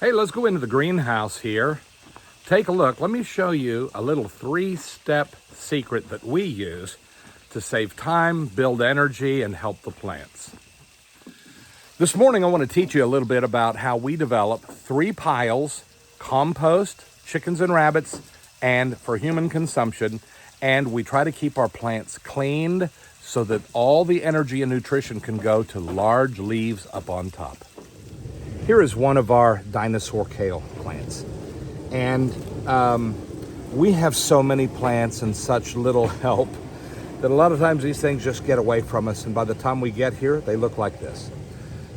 Hey, let's go into the greenhouse here. Take a look. Let me show you a little 3-step secret that we use to save time, build energy, and help the plants. This morning, I want to teach you a little bit about how we develop 3 piles: compost, chickens and rabbits, and for human consumption. And we try to keep our plants cleaned so that all the energy and nutrition can go to large leaves up on top. Here is one of our dinosaur kale plants. And we have so many plants and such little help that a lot of times these things just get away from us. And by the time we get here, they look like this.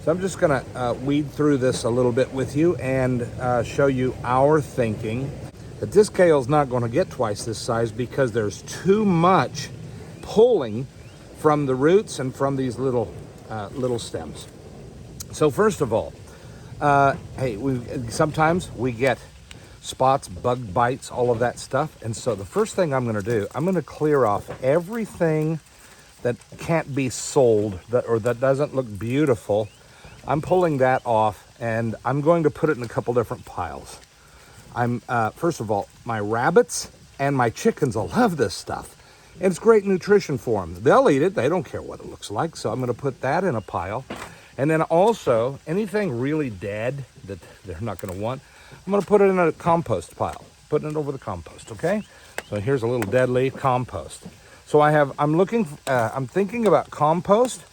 So I'm just gonna weed through this a little bit with you and show you our thinking that this kale is not gonna get twice this size because there's too much pulling from the roots and from these little stems. So first of all, sometimes we get spots, bug bites, all of that stuff. And so the first thing I'm gonna do, I'm gonna clear off everything that can't be sold or that doesn't look beautiful. I'm pulling that off and I'm going to put it in a couple different piles. First of all, my rabbits and my chickens will love this stuff. And it's great nutrition for them. They'll eat it, they don't care what it looks like. So I'm gonna put that in a pile. And then also, anything really dead that they're not gonna want, I'm gonna put it in a compost pile, putting it over the compost, okay? So here's a little dead leaf compost. So I'm thinking about compost,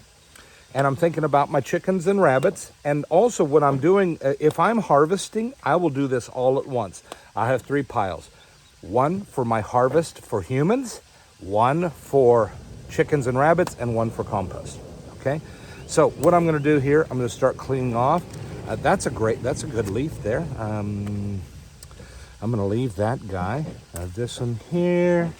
and I'm thinking about my chickens and rabbits. And also what I'm doing, if I'm harvesting, I will do this all at once. I have 3 piles. 1 for my harvest for humans, 1 for chickens and rabbits, and 1 for compost, okay? So what I'm gonna do here, I'm gonna start cleaning off. That's a good leaf there. I'm gonna leave that guy. This one here.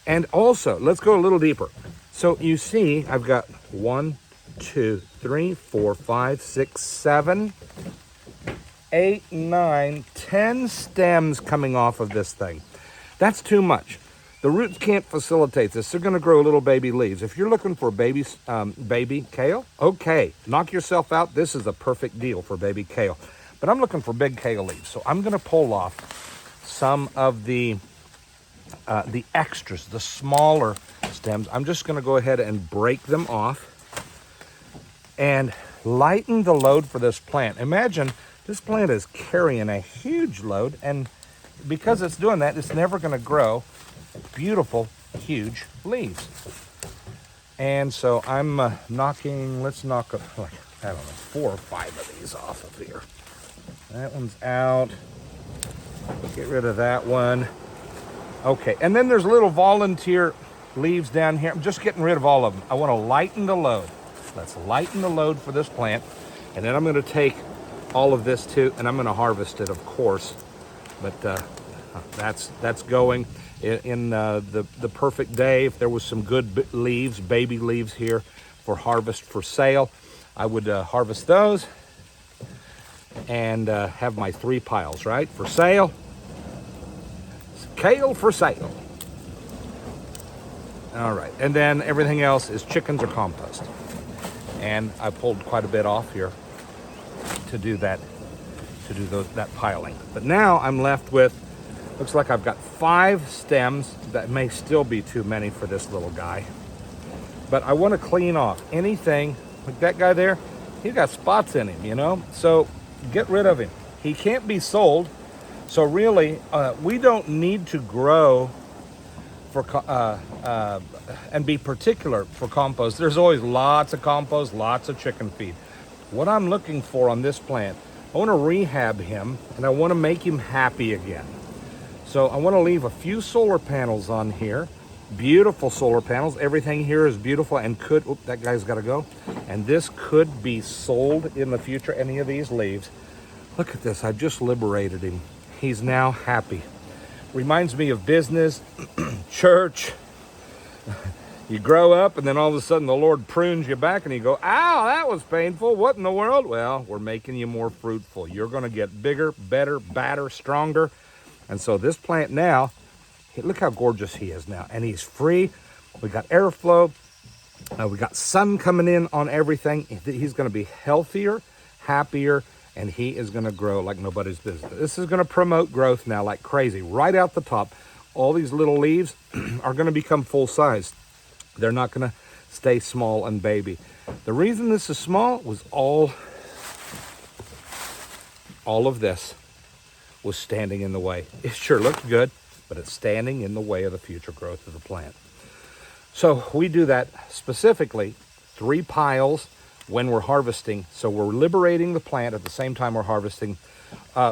And also, let's go a little deeper. So you see, I've got 1, 2, 3, 4, 5, 6, 7, 8, 9, 10 stems coming off of this thing. That's too much. The roots can't facilitate this. They're gonna grow little baby leaves. If you're looking for baby kale, okay, knock yourself out. This is a perfect deal for baby kale. But I'm looking for big kale leaves. So I'm gonna pull off some of the extras, the smaller stems. I'm just gonna go ahead and break them off and lighten the load for this plant. Imagine this plant is carrying a huge load, and because it's doing that, it's never gonna grow beautiful, huge leaves. And so I'm let's knock, like, I don't know, 4 or 5 of these off of here. That one's out. Get rid of that one. Okay, and then there's little volunteer leaves down here. I'm just getting rid of all of them. I want to lighten the load. Let's lighten the load for this plant. And then I'm going to take all of this too, and I'm going to harvest it, of course. But that's going in the perfect day. If there was some good leaves, baby leaves here for harvest for sale, I would harvest those and have my 3 piles, right? For sale. Kale for sale. All right, and then everything else is chickens or compost. And I pulled quite a bit off here to do that, that piling. But now I'm left with, looks like I've got 5 stems. That may still be too many for this little guy. But I want to clean off anything, like that guy there, he's got spots in him, you know? So get rid of him. He can't be sold. So really, we don't need to grow for and be particular for compost. There's always lots of compost, lots of chicken feed. What I'm looking for on this plant, I want to rehab him and I want to make him happy again. So I want to leave a few solar panels on here, beautiful solar panels. Everything here is beautiful and that guy's got to go. And this could be sold in the future, any of these leaves. Look at this, I just liberated him. He's now happy. Reminds me of business, church. You grow up and then all of a sudden the Lord prunes you back and you go, ow, that was painful. What in the world? Well, we're making you more fruitful. You're gonna get bigger, better, badder, stronger. And so this plant now, look how gorgeous he is now. And he's free. We got airflow. We got sun coming in on everything. He's gonna be healthier, happier, and he is going to grow like nobody's business. This is going to promote growth now like crazy. Right out the top, all these little leaves are going to become full size. They're not going to stay small and baby. The reason this is small was all of this was standing in the way. It sure looked good, but it's standing in the way of the future growth of the plant. So we do that specifically 3 piles when we're harvesting. So we're liberating the plant at the same time we're harvesting.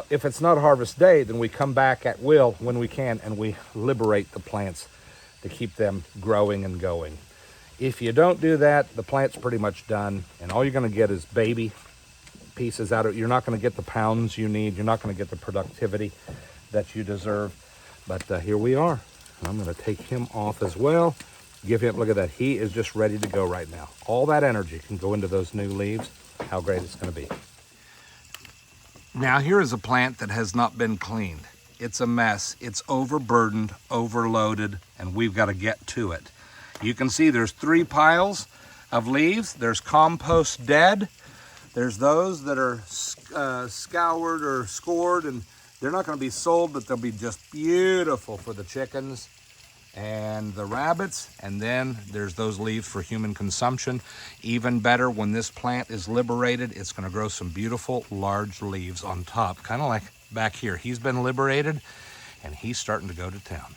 If it's not harvest day, then we come back at will when we can and we liberate the plants to keep them growing and going. If you don't do that, the plant's pretty much done, and all you're going to get is baby pieces out of it. You're not going to get the pounds you need. You're not going to get the productivity that you deserve. But here we are. I'm going to take him off as well. Give him, look at that. He is just ready to go right now. All that energy can go into those new leaves. How great it's going to be. Now here is a plant that has not been cleaned. It's a mess. It's overburdened, overloaded, and we've got to get to it. You can see there's 3 piles of leaves. There's compost dead. There's those that are scoured or scored, and they're not going to be sold, but they'll be just beautiful for the chickens and the rabbits. And then there's those leaves for human consumption. Even better, when this plant is liberated, it's going to grow some beautiful large leaves on top, kind of like back here. He's been liberated, and he's starting to go to town.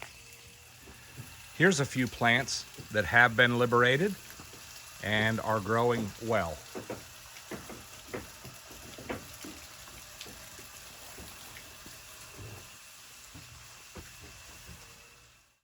Here's a few plants that have been liberated and are growing well.